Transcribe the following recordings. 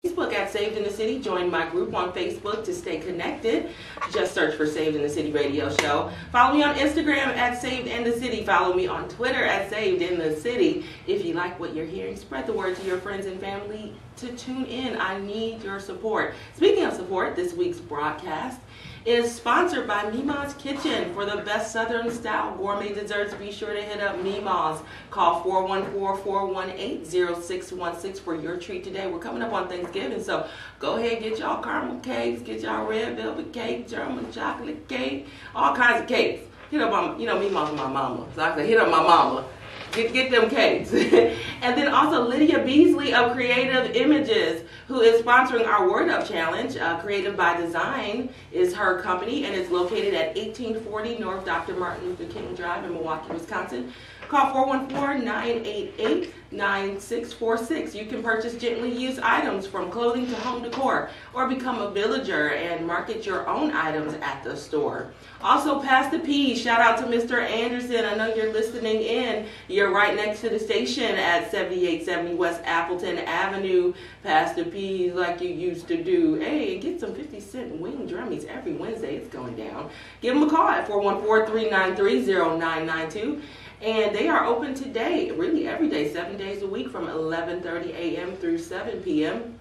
Facebook at Saved in the City. Join my group on Facebook to stay connected. Just search for Saved in the City Radio Show. Follow me on Instagram at Saved in the City. Follow me on Twitter at Saved in the City. If you like what you're hearing, spread the word to your friends and family to tune in. I need your support. Speaking of support, this week's broadcast is sponsored by Mima's Kitchen. For the best Southern style gourmet desserts, be sure to hit up Mima's. Call 414-418-0616 for your treat today. We're coming up on Thanksgiving, so go ahead, get y'all caramel cakes, get y'all red velvet cake, German chocolate cake, all kinds of cakes. Hit up on, Mima's my mama, so I can hit up my mama. Get them cakes. And then also Lydia Beasley of Creative Images, who is sponsoring our Word Up Challenge. Creative by Design is her company, and it's located at 1840 North Dr. Martin Luther King Drive in Milwaukee, Wisconsin. Call 414-988-9646. You can purchase gently used items from clothing to home decor, or become a villager and market your own items at the store. Also, Pass the Peas. Shout out to Mr. Anderson. I know you're listening in. You're right next to the station at 7870 West Appleton Avenue. Pass the Peas like you used to do. Hey, get some 50-cent wing drummies every Wednesday. It's going down. Give them a call at 414-393-0992. And they are open today, really every day, 7 days a week from 11:30 a.m. through 7 p.m.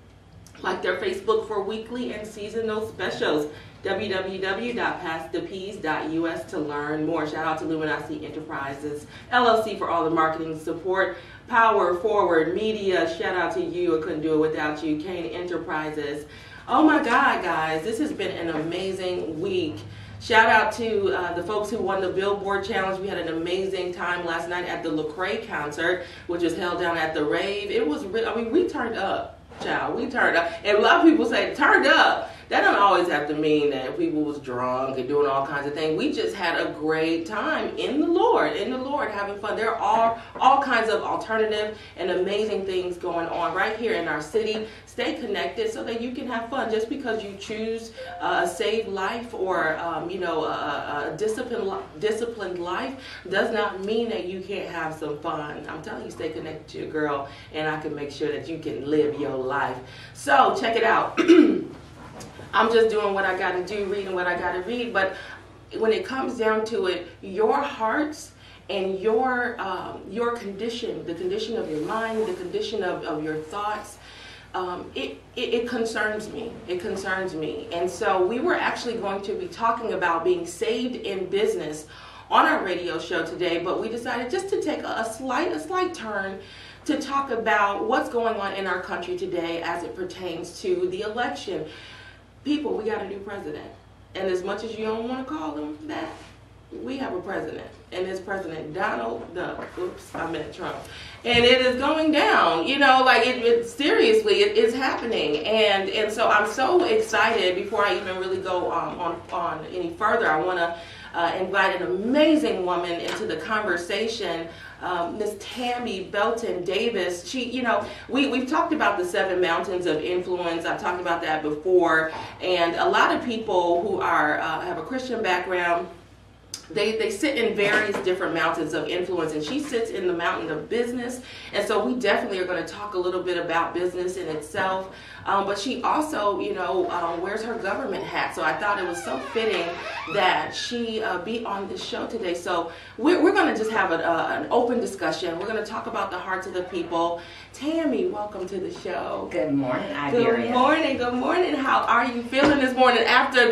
Like their Facebook for weekly and seasonal specials. www.passthepeas.us to learn more. Shout out to Luminosity Enterprises, LLC for all the marketing support. Power Forward Media, shout out to you. I couldn't do it without you. Kane Enterprises. Oh my God, guys, this has been an amazing week. Shout out to the folks who won the Billboard Challenge. We had an amazing time last night at the Lecrae concert, which was held down at the Rave. It was real. I mean, we turned up, child. We turned up. And a lot of people say, turned up. That don't always have to mean that people was drunk and doing all kinds of things. We just had a great time in the Lord, having fun. There are all kinds of alternative and amazing things going on right here in our city. Stay connected so that you can have fun. Just because you choose a saved life or a disciplined life does not mean that you can't have some fun. I'm telling you, stay connected to your girl, and I can make sure that you can live your life. So check it out. I'm just doing what I got to do, reading what I got to read. But when it comes down to it, your hearts and your condition, the condition of your mind, the condition of your thoughts, it concerns me. It concerns me. And so we were actually going to be talking about being saved in business on our radio show today, but we decided just to take a slight turn to talk about what's going on in our country today as it pertains to the election. People, we got a new president. And as much as you don't want to call him that, we have a president. And it's President Donald Duck. Oops, I meant Trump. And it is going down. Seriously, it is happening. And so I'm so excited. Before I even really go on any further, I want to invite an amazing woman into the conversation. Miss Tammy Belton Davis. We've talked about the 7 mountains of influence. I've talked about that before, and a lot of people who have a Christian background, they sit in various different mountains of influence, and she sits in the mountain of business. And so we definitely are going to talk a little bit about business in itself. But she also, wears her government hat. So I thought it was so fitting that she be on this show today. So we're going to just have an open discussion. We're going to talk about the hearts of the people. Tammy, welcome to the show. Good morning, Iberia. Good morning. How are you feeling this morning after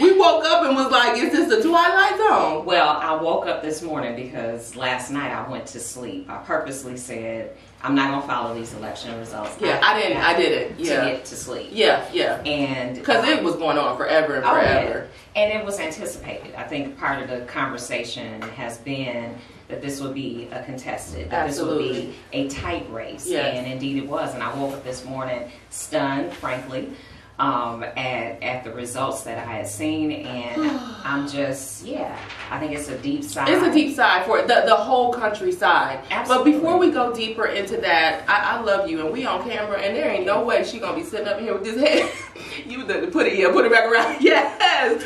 we woke up and was like, is this the Twilight Zone? Well, I woke up this morning because last night I went to sleep. I purposely said, I'm not going to follow these election results. Yeah, I didn't. Yeah. To get to sleep. Yeah. And because it was going on forever and forever. Yeah. And it was anticipated. I think part of the conversation has been that this would be a contested, that Absolutely. This would be a tight race. Yes. And indeed it was. And I woke up this morning stunned, frankly, at the results that I had seen, and I'm just, I think it's a deep sigh. It's a deep sigh for the whole countryside. Absolutely. But before we go deeper into that, I love you, and we on camera, and there ain't no way she gonna be sitting up here with this head. You put it back around. Yes,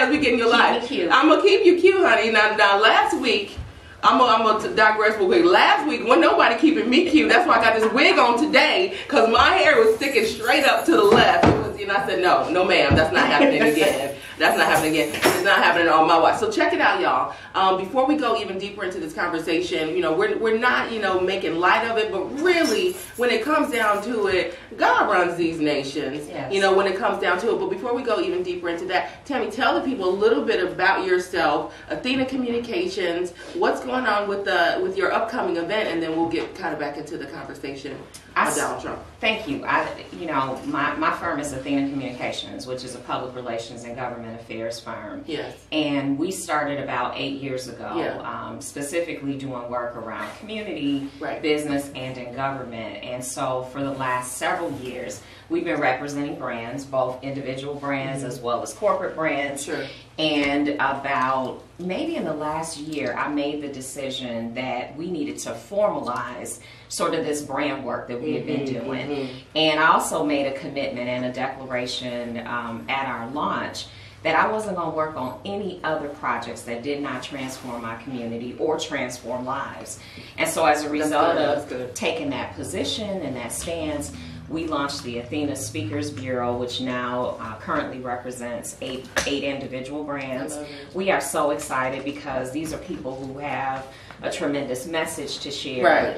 we getting your life. Keep me cute. I'm gonna keep you cute, honey. Now last week I'm gonna digress real quick. Last week, wasn't nobody keeping me cute. That's why I got this wig on today, because my hair was sticking straight up to the left. It was, and I said, no ma'am, that's not happening again. That's not happening again. It's not happening on my watch. So check it out, y'all. Before we go even deeper into this conversation, we're not, making light of it, but really, when it comes down to it, God runs these nations. Yes. When it comes down to it. But before we go even deeper into that, Tammy, tell the people a little bit about yourself, Athena Communications, what's going on with your upcoming event, and then we'll get kind of back into the conversation on Donald Trump. Thank you. My firm is Athena Communications, which is a public relations and government affairs firm. Yes. And we started about 8 years ago, specifically doing work around community, business, and in government. And so for the last several years, we've been representing brands, both individual brands as well as corporate brands. Sure. And about maybe in the last year, I made the decision that we needed to formalize sort of this brand work that we had been doing. And I also made a commitment and a declaration at our launch that I wasn't going to work on any other projects that did not transform my community or transform lives. And so as a result of taking that position and that stance, we launched the Athena Speakers Bureau, which now currently represents eight individual brands. We are so excited because these are people who have a tremendous message to share.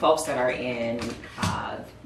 Folks that are in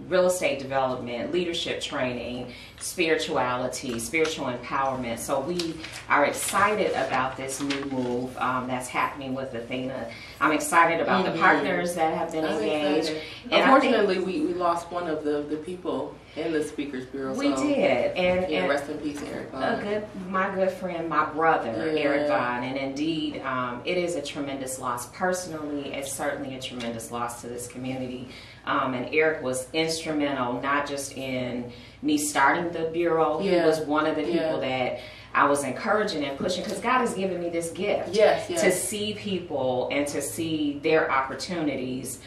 real estate development, leadership training, spirituality, spiritual empowerment. So we are excited about this new move that's happening with Athena. I'm excited about the partners that have been engaged. And unfortunately, we lost one of the people in the Speakers Bureau. We did. And rest in peace, Eric Vaughn. My good friend, my brother, Eric Vaughn. And indeed, it is a tremendous loss. Personally, it's certainly a tremendous loss to this community. And Eric was instrumental, not just in me starting the Bureau. He was one of the people that I was encouraging and pushing, because God has given me this gift to see people and to see their opportunities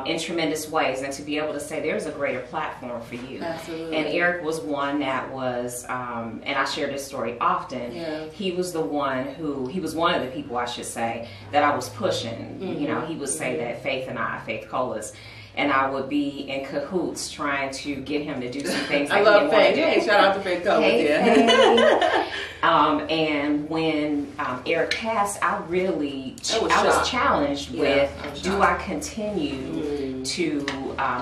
in tremendous ways, and to be able to say there's a greater platform for you. Absolutely. And Eric was one that was, and I share this story often, he was one of the people, I should say, that I was pushing. He would say that Faith Colas, and I would be in cahoots trying to get him to do some things that I love Faith. Hey, shout out to Faith Colas. And when Eric passed, I was challenged with, do I continue to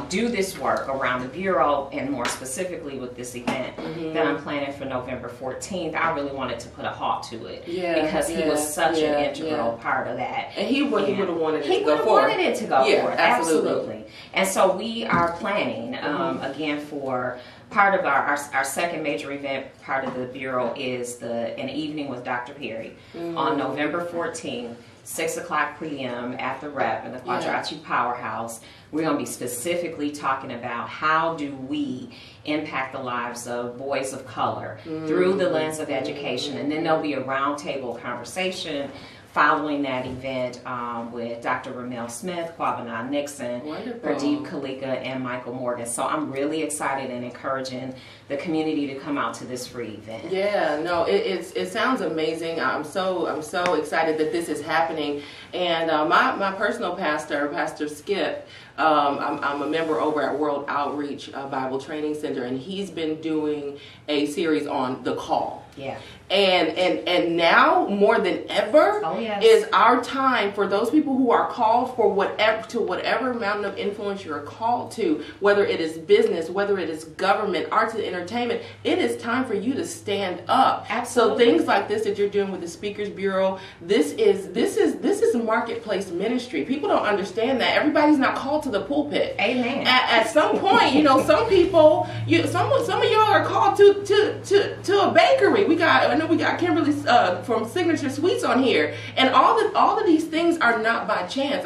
do this work around the Bureau, and more specifically with this event that I'm planning for November 14th. I really wanted to put a halt to it because he was such an integral part of that. And he would have wanted it to go forward. He would have wanted it to go forward. Absolutely. And so we are planning, again, for part of our second major event, part of the Bureau is an evening with Dr. Perry on November 14th, 6 o'clock p.m. at the Rep in the Quadrati Powerhouse. We're going to be specifically talking about how do we impact the lives of boys of color through the lens of education. And then there'll be a roundtable conversation following that event with Dr. Ramel Smith, Quavanah Nixon, Pradeep Kalika, and Michael Morgan. So I'm really excited and encouraging the community to come out to this free event. Yeah, no, it sounds amazing. I'm so excited that this is happening. And my personal pastor, Pastor Skip, I'm a member over at World Outreach Bible Training Center, and he's been doing a series on the call. Yeah. And now more than ever is our time for those people who are called for whatever mountain of influence you're called to, whether it is business, whether it is government, arts and entertainment. It is time for you to stand up. Absolutely. So things like this that you're doing with the Speakers Bureau, this is marketplace ministry. People don't understand that. Everybody's not called to the pulpit. Amen. At some point, some people, some of y'all are called to a bakery. I know we got Kimberly from Signature Sweets on here, and all of these things are not by chance.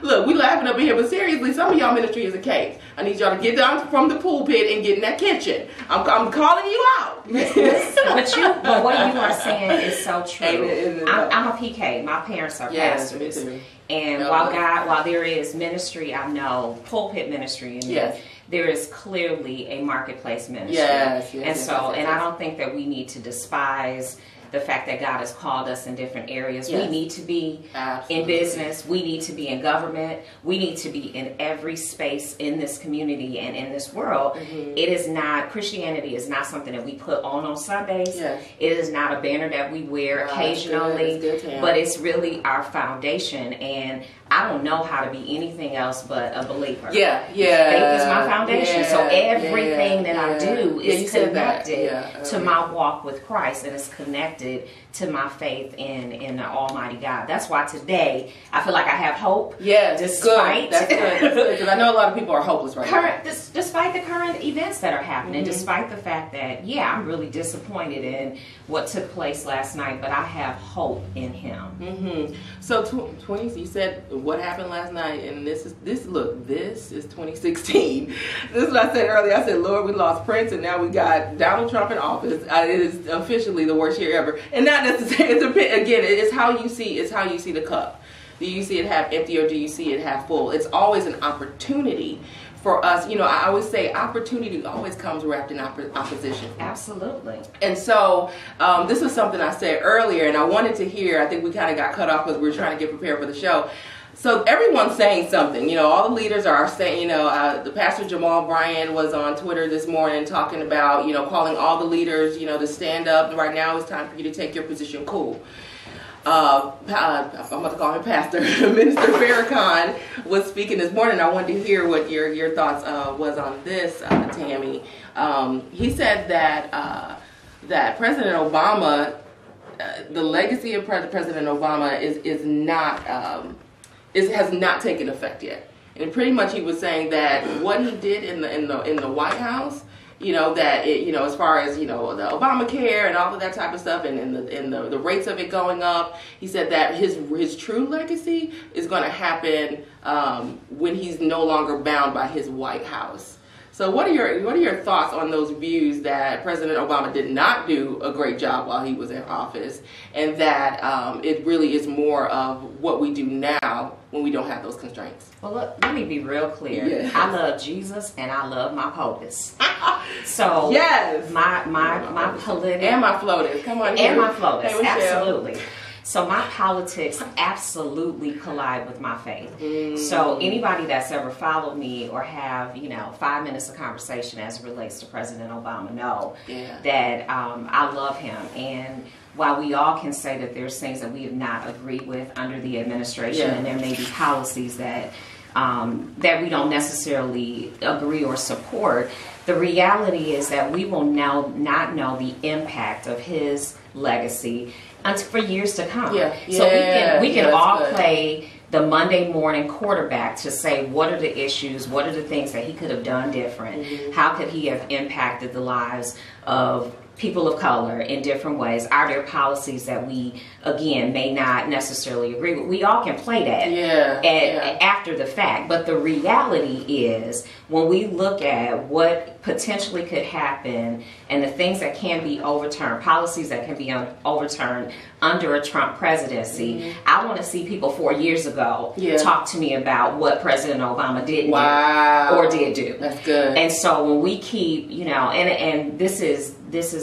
Look, we laughing up in here, but seriously, some of y'all ministry is a cake. I need y'all to get down from the pulpit and get in that kitchen. I'm calling you out. But what you are saying is so true. I'm a PK. My parents are pastors. And while there is ministry, I know pulpit ministry, and there is clearly a marketplace ministry. And I don't think that we need to despise the fact that God has called us in different areas. Yes. We need to be Absolutely. in business. We need to be in government. We need to be in every space in this community and in this world. It is not, Christianity is not something that we put on Sundays. Yes. It is not a banner that we wear occasionally, That's good, but it's really our foundation. And I don't know how to be anything else but a believer. Yeah. Faith is my foundation. So everything that I do is connected to my walk with Christ, and it's connected to my faith in the Almighty God. That's why today I feel like I have hope. Yes, despite good. That's good. Because I know a lot of people are hopeless right now. Despite the current events that are happening, despite the fact that I'm really disappointed in what took place last night, but I have hope in Him. So 20, you said what happened last night, and this is 2016. This is what I said earlier. I said, Lord, we lost Prince, and now we got Donald Trump in office. It is officially the worst year ever, and not necessarily. Again, it's how you see. It's how you see the cup. Do you see it half empty, or do you see it half full? It's always an opportunity for us. You know, I always say opportunity always comes wrapped in opposition. Absolutely. And so this is something I said earlier, and I wanted to hear. I think we kind of got cut off because we were trying to get prepared for the show. So everyone's saying something. You know, all the leaders are saying, you know, the Pastor Jamal Bryant was on Twitter this morning talking about, you know, calling all the leaders, you know, to stand up. Right now it's time for you to take your position cool. I'm about to call him Pastor. Minister Farrakhan was speaking this morning. I wanted to hear what your thoughts was on this, Tammy. He said that that President Obama, the legacy of President Obama is not has not taken effect yet. And pretty much he was saying that what he did in the White House, you know, that it, you know, as far as, you know, the Obamacare and all of that type of stuff, and the rates of it going up, he said that his true legacy is going to happen when he's no longer bound by his White House. So what are your thoughts on those views that President Obama did not do a great job while he was in office, and that it really is more of what we do now when we don't have those constraints? Well, look, let me be real clear. Yeah. I love Jesus and I love my POTUS. So yes, my politics and my floaters. Come on, and my floaters, hey, absolutely. So my politics absolutely collide with my faith. So anybody that's ever followed me or have, you know, 5 minutes of conversation as it relates to President Obama know that I love him. And while we all can say that there's things that we have not agreed with under the administration, and there may be policies that that we don't necessarily agree or support, the reality is that we will now not know the impact of his legacy until for years to come. So we can all play the Monday morning quarterback to say, what are the issues, what are the things that he could have done different, how could he have impacted the lives of people of color in different ways? Are there policies that we, again, may not necessarily agree with? We all can play that after the fact. But the reality is, when we look at what potentially could happen and the things that can be overturned, policies that can be overturned under a Trump presidency, I want to see people 4 years ago talk to me about what President Obama didn't do or did do. That's good. And so when we keep, you know, and this is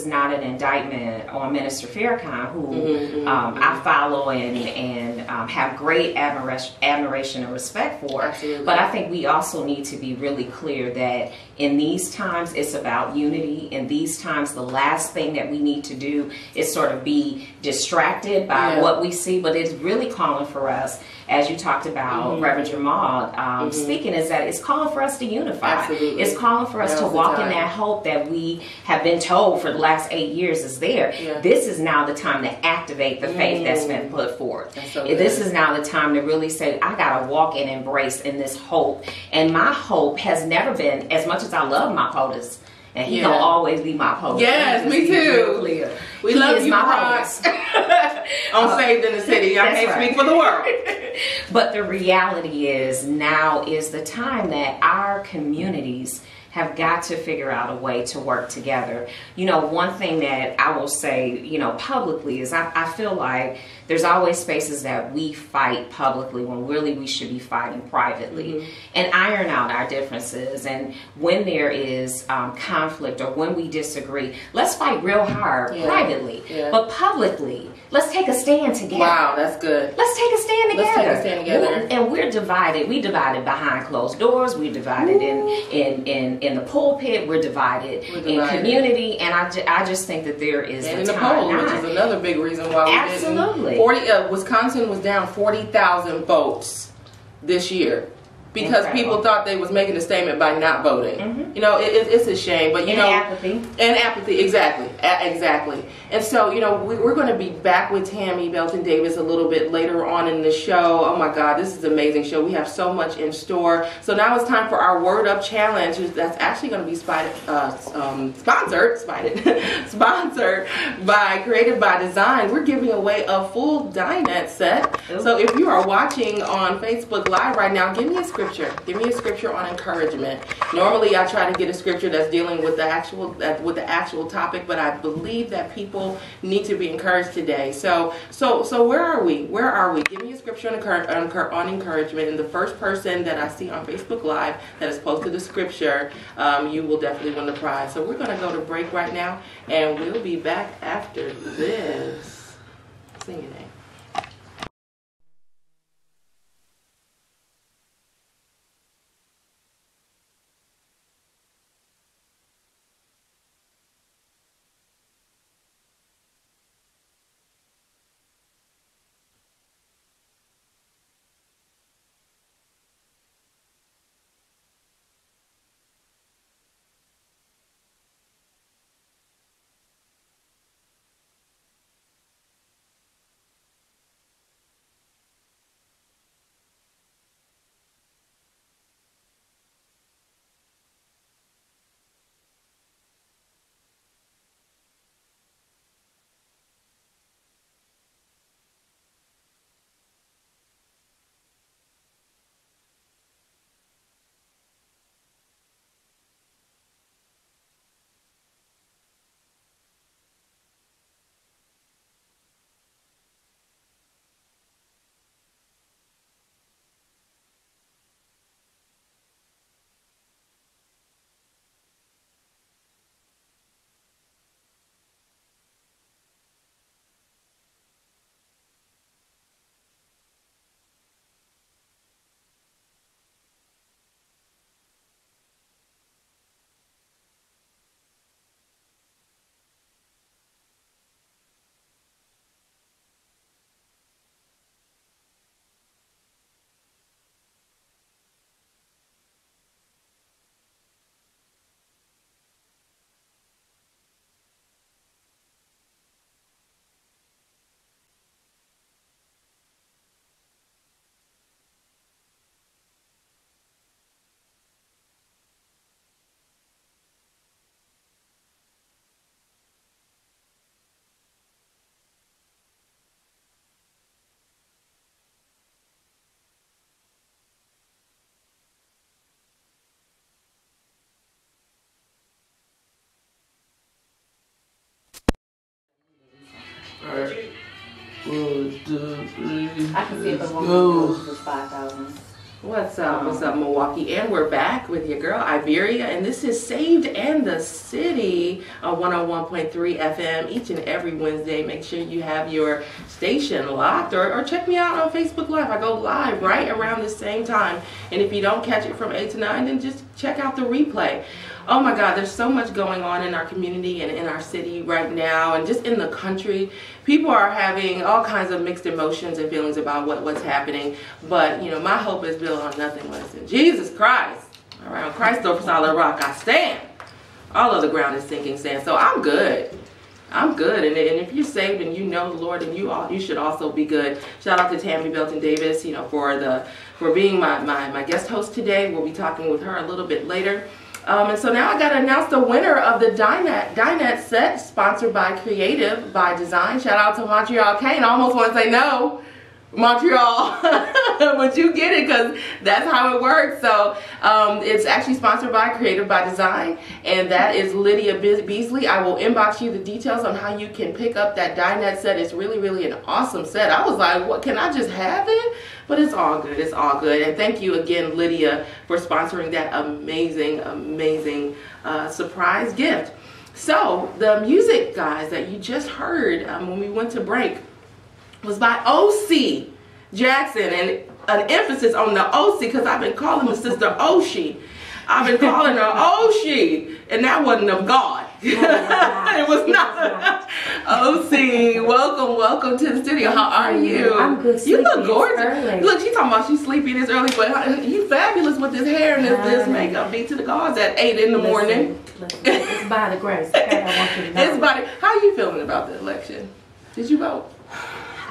not an indictment on Minister Farrakhan, who I follow and have great admiration and respect for. Absolutely. But I think we also need to be really clear that in these times it's about unity. In these times, the last thing that we need to do is sort of be distracted by what we see, but it's really calling for us, as you talked about, Reverend Jamal speaking, is that it's calling for us to unify. Absolutely. It's calling for us to walk in that hope that we have been told for the last 8 years is there. This is now the time to activate the faith that's been put forth. This is now the time to really say, I gotta walk and embrace in this hope. And my hope has never been, as much as I love my POTUS, and he gonna always be my POTUS. Yes, me too. We love you, POTUS. I'm saved in the city. I can't speak for the world. But the reality is, now is the time that our communities have got to figure out a way to work together. You know, one thing that I will say, you know, publicly is I feel like there's always spaces that we fight publicly when really we should be fighting privately, and iron out our differences. And when there is conflict or when we disagree, let's fight real hard privately, but publicly, let's take a stand together. Wow, that's good. Let's take a stand together. Let's take a stand together. And we're divided. We divided behind closed doors. We're divided in the pulpit. We're divided in community. And I just think that there is and in the poll, which is another big reason why we absolutely didn't. Wisconsin was down 40,000 votes this year. Because people thought they was making a statement by not voting. You know, it's a shame, but you know, apathy, exactly. And so, you know, we're going to be back with Tammy Belton Davis a little bit later on in the show. Oh my God, this is an amazing show. We have so much in store. So now it's time for our Word Up Challenge. That's actually going to be sponsored by Creative by Design. We're giving away a full dinette set. So if you are watching on Facebook Live right now, give me a scripture. Give me a scripture on encouragement. Normally, I try to get a scripture that's dealing with the actual topic, but I believe that people need to be encouraged today. So where are we? Where are we? Give me a scripture on encouragement, and the first person that I see on Facebook Live that has posted a scripture, you will definitely win the prize. So we're going to go to break right now, and we'll be back after this. Sing your name. Alright. 1, 2, 3. I can see if the woman goes to 5,000. What's up, Milwaukee? And we're back with your girl, Iberia, and this is Saved and the City on 101.3 FM each and every Wednesday. Make sure you have your station locked, or check me out on Facebook Live. I go live right around the same time, and if you don't catch it from 8 to 9, then just check out the replay. Oh my God, there's so much going on in our community and in our city right now, and just in the country. People are having all kinds of mixed emotions and feelings about what's happening. But, you know, my hope is built on nothing less than Jesus Christ. Around Christ, though, solid rock I stand. All of the ground is sinking sand. So I'm good. I'm good. And if you're saved and you know the Lord, then you should also be good. Shout out to Tammy Belton Davis, you know, for being my guest host today. We'll be talking with her a little bit later. And so now I got to announce the winner of the dinette set, sponsored by Creative by Design. Shout out to Montreal Kane. I almost want to say no. Montreal. But you get it because that's how it works. So it's actually sponsored by Creative by Design, and that is Lydia Beasley. I will inbox you the details on how you can pick up that dinette set. It's really, really an awesome set. I was like, what, can I just have it? But it's all good. It's all good. And thank you again, Lydia, for sponsoring that amazing, amazing surprise gift. So the music, guys, that you just heard when we went to break was by O.C. Jackson, and an emphasis on the O.C. because I've been calling the sister Oshi. I've been calling her Oshi, and that wasn't of God. It was not. O.C., welcome to the studio. How are you? I'm good. You look gorgeous. Look, she's talking about she's sleepy this early, but you fabulous with this hair and this makeup. Beat to the gods at 8 in the morning. Listen, it's by the grace. Okay, I want you to know. It's by the, how are you feeling about the election? Did you vote?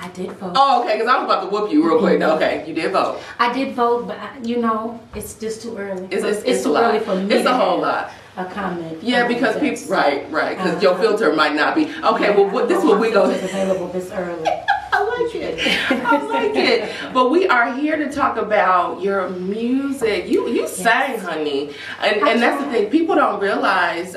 I did vote. Oh, okay, because I was about to whoop you real quick. Okay, you did vote. I did vote, but you know, it's just too early. It's too early for me. It's a whole lot. A comment. Yeah, because people, right, because your filter might not be. Okay, well, this is what we go. It's available this early. I like it. I like it. But we are here to talk about your music. You sang, honey, and that's the thing. People don't realize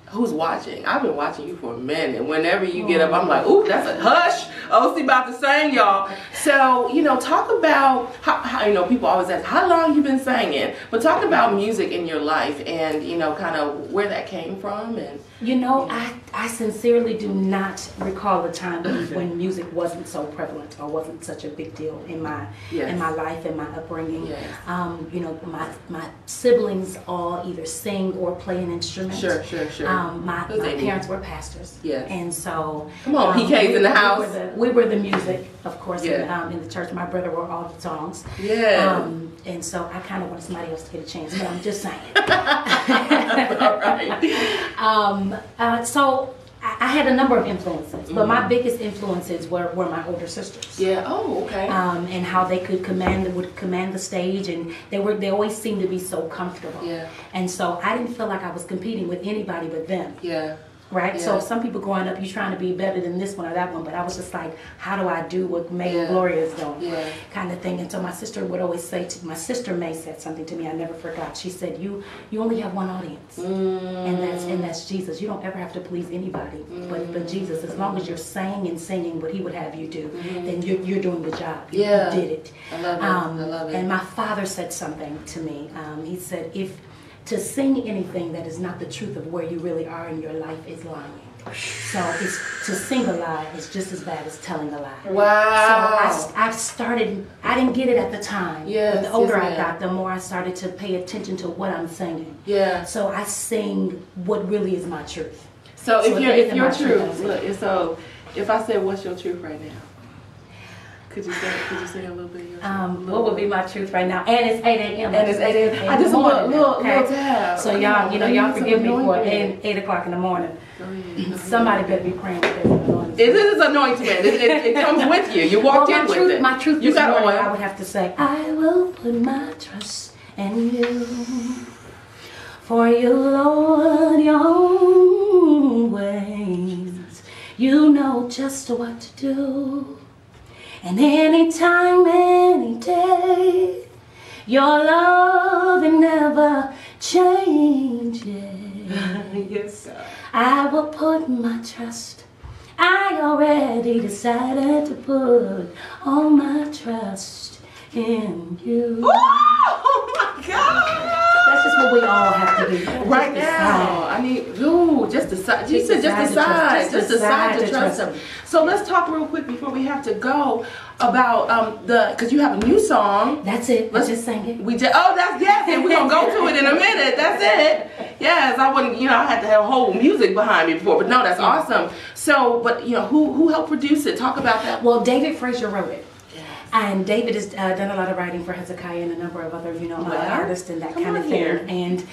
who's watching. I've been watching you for a minute. Whenever you get up, I'm like, ooh, that's a hush. OC about to sing, y'all. So, you know, talk about how, you know, people always ask, how long you been singing? But talk about music in your life and, you know, kind of where that came from. And you know, I sincerely do not recall a time when music wasn't so prevalent or wasn't such a big deal in my life and my upbringing. Yes. You know, my siblings all either sing or play an instrument. Sure. My parents were pastors. Yes. And so come on, PK's in the house. We were the music, of course, Yeah. in the church. My brother wrote all the songs. Yeah. And so I kind of wanted somebody else to get a chance, but I'm just saying. All right. So I had a number of influences, but my biggest influences were my older sisters. Yeah. Oh, okay. And how they would command the stage, and they always seemed to be so comfortable. Yeah. And so I didn't feel like I was competing with anybody but them. Yeah. Right? Yeah. So some people growing up, you're trying to be better than this one or that one, but I was just like, how do I do what May and Gloria is doing? Yeah. Kind of thing. And so my sister would always say my sister May said something to me I never forgot. She said, you only have one audience, and that's Jesus. You don't ever have to please anybody but Jesus. As long as you're saying and singing what he would have you do, then you're doing the job. You did it. I love it. I love it. And my father said something to me. He said, to sing anything that is not the truth of where you really are in your life is lying. So to sing a lie is just as bad as telling a lie. Wow. So I didn't get it at the time. Yes, but the older yes, I ma'am. got, the more I started to pay attention to what I'm singing. Yeah. So I sing what really is my truth. So if your my truth, look, so if I said, what's your truth right now? Could you say a little bit of your truth? What would be my truth right now? And it's 8 a.m. And it's 8 a.m. I just a little tab. So y'all forgive me for 8 o'clock in the morning. Somebody better be praying with this anointing. It is anointing. It comes with you. You walked in with it. My truth you this got morning, oil. I would have to say, I will put my trust in you. For you, Lord, your own ways. You know just what to do. And anytime, any day, your love it never changes. Yes, sir. I will put my trust. I already decided to put all my trust in you. Oh my God! That's just what we all have to do. Right now, I need just decide. You said just decide to trust him. So let's talk real quick before we have to go about because you have a new song. That's it. Let's just sing it. And we're gonna go to it in a minute. That's it. Yes, I wouldn't. I had to have whole music behind me before, but no, that's awesome. So, but who helped produce it? Talk about that. Well, David Frazier wrote it. And David has done a lot of writing for Hezekiah and a number of other, artists and that kind of thing. And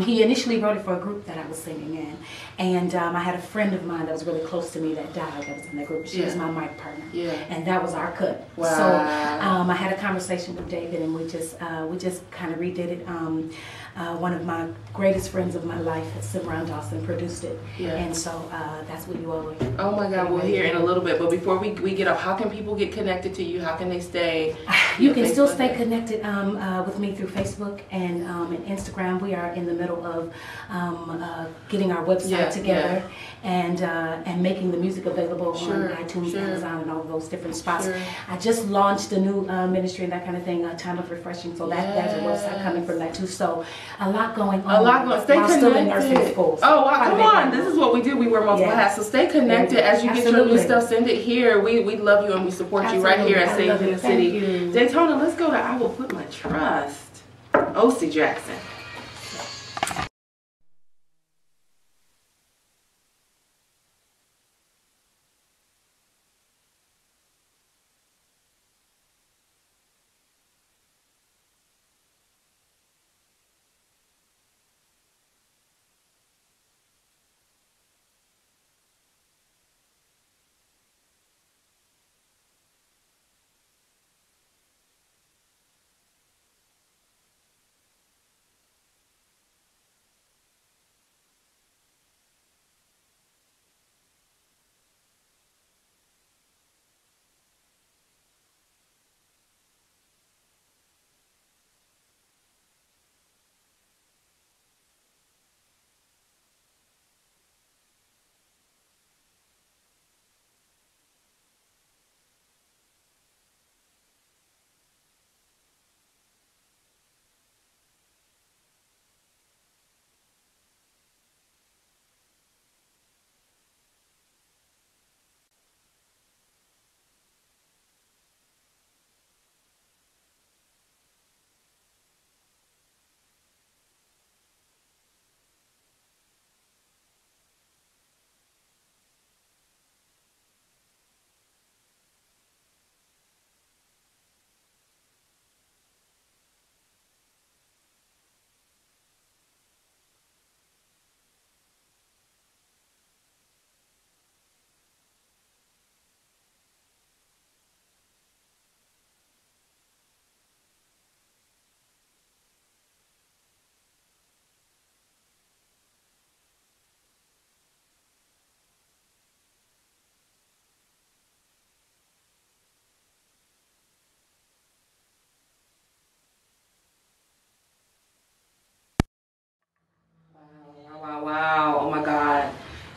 he initially wrote it for a group that I was singing in. And I had a friend of mine that was really close to me that died that was in that group. She was my mic partner. Yeah. And that was our cut. Wow. So I had a conversation with David, and we just kind of redid it. one of my greatest friends of my life, Simran Dawson, produced it. Yeah. And so that's what you all are. Oh my God, we'll hear in a little bit. But before we get up, how can people get connected to you? How can they stay? You can still stay connected with me through Facebook and Instagram. We are in the middle of getting our website together and making the music available on iTunes, Amazon, and all those different spots. I just launched a new ministry and that kind of thing, Time of Refreshing. So there's a website coming from that too. So a lot going on. A lot going. Stay connected. Still in nursing school. So oh, wow, come on! This is what we do. We wear multiple hats. So stay connected as you get your new stuff. Send it here. We love you and we support you right here at Saved in the City. Daytona. Let's go to I Will Put My Trust. O.C. Jackson. Wow. Oh my God.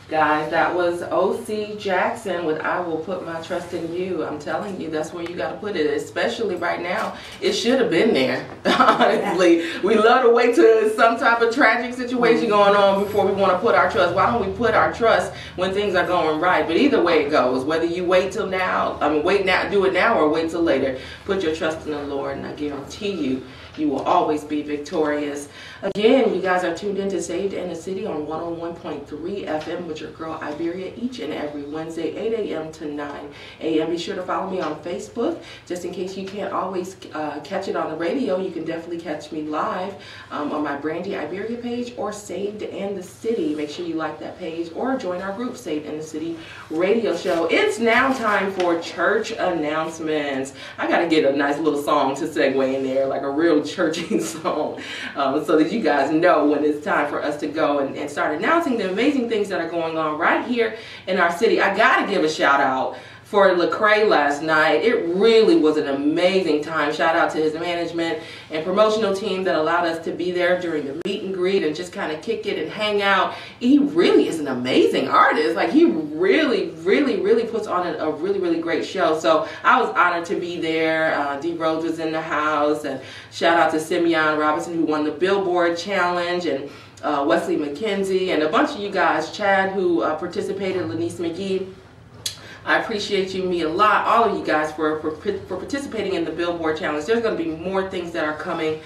Guys, that was O.C. Jackson with I Will Put My Trust in You. I'm telling you, that's where you got to put it, especially right now. It should have been there, honestly. We love to wait till some type of tragic situation going on before we want to put our trust. Why don't we put our trust when things are going right? But either way it goes, whether you wait till now, wait now, do it now or wait till later, put your trust in the Lord and I guarantee you, you will always be victorious. Again, you guys are tuned in to Saved in the City on 101.3 FM with your girl Iberia each and every Wednesday, 8 a.m. to 9 a.m. Be sure to follow me on Facebook. Just in case you can't always catch it on the radio, you can definitely catch me live on my Brandy Iberia page or Saved in the City. Make sure you like that page or join our group, Saved in the City radio show. It's now time for church announcements. I got to get a nice little song to segue in there, like a real churchy song, so that you guys know when it's time for us to go and start announcing the amazing things that are going on right here in our city. I gotta give a shout out for Lecrae last night. It really was an amazing time. Shout out to his management and promotional team that allowed us to be there during the meet and greet and just kind of kick it and hang out. He really is an amazing artist. Like, he really puts on a really great show. So I was honored to be there. D Rhodes was in the house, and shout out to Simeon Robinson, who won the Billboard Challenge, and Wesley McKenzie, and a bunch of you guys, Chad, who participated, Lanice McGee. I appreciate you, me a lot, all of you guys for participating in the Billboard Challenge. There's going to be more things that are coming,